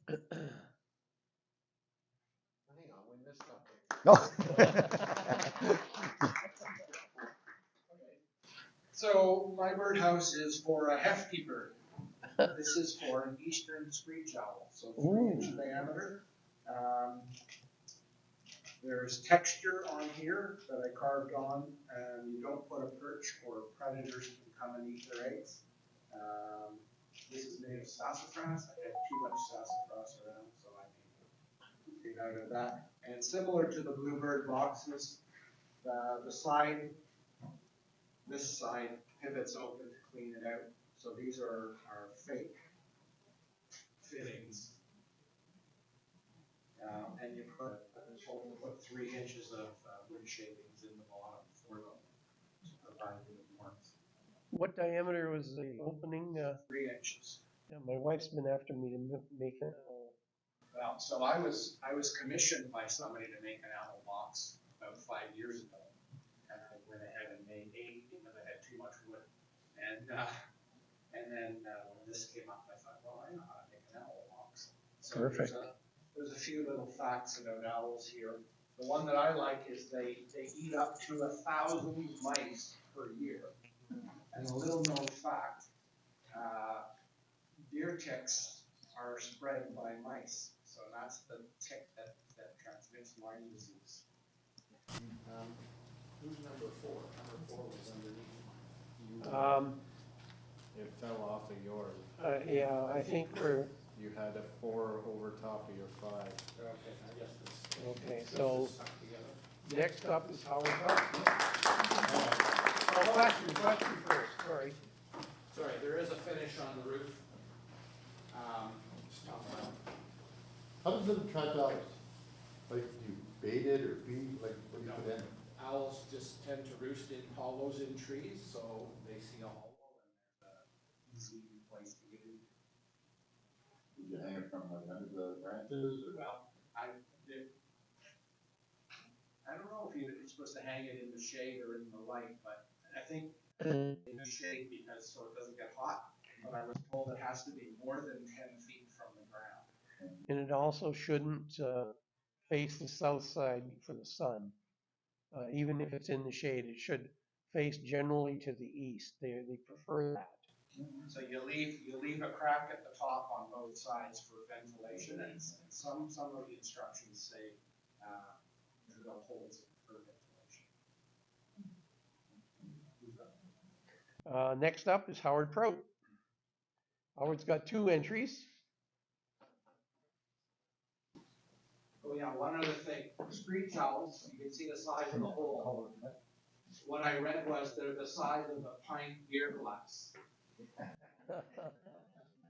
Hang on, we missed something. No. So my birdhouse is for a hefty bird. This is for an Eastern Screech Owl, so 3-inch diameter. There's texture on here that I carved on, and you don't put a perch or predators can come and eat their eggs. This is made of sassafras. I had too much sassafras around, so I made out of that. And similar to the bluebird boxes, the side, this side pivots open to clean it out. So these are fake fittings. And you put 3 inches of wood shavings in the bottom for them to provide a bit of warmth. What diameter was the opening? 3 inches. Yeah, my wife's been after me to make it. Well, so I was commissioned by somebody to make an owl box about 5 years ago, and I went ahead and made 8 because I had too much wood. And then when this came up, I thought, well, I know how to make an owl box. So Perfect. There's a few little facts about owls here. The one that I like is they eat up to 1,000 mice per year. And a little known fact, deer ticks are spread by mice. So that's the tick that transmits Lyme disease. Who's number 4? Number 4 was underneath. It fell off of yours. Yeah, I think we're, You had a 4 over top of your 5. Okay, I guess this. okay, so Stuck together. next up is Howard Hunt. Oh, question first, sorry. Sorry, there is a finish on the roof. How does it attract owls? Like, do you bait it or feed, like, what do you put in? Owls just tend to roost in hollows in trees, so they see a hollow and there's an easy place to get in. Did you hang it from like under the branches or? Well, I don't know if you're supposed to hang it in the shade or in the light, but I think in the shade because so it doesn't get hot. But I was told it has to be more than 10 feet from the ground. And it also shouldn't face the south side for the sun. Even if it's in the shade, it should face generally to the east. They prefer that. So you leave a crack at the top on both sides for ventilation, and some of the instructions say drill holes for ventilation. Next up is Howard Prout. Howard's got 2 entries. Oh yeah, one other thing, screech owls, you can see the size of the hole. What I read was they're the size of a pint beer glass.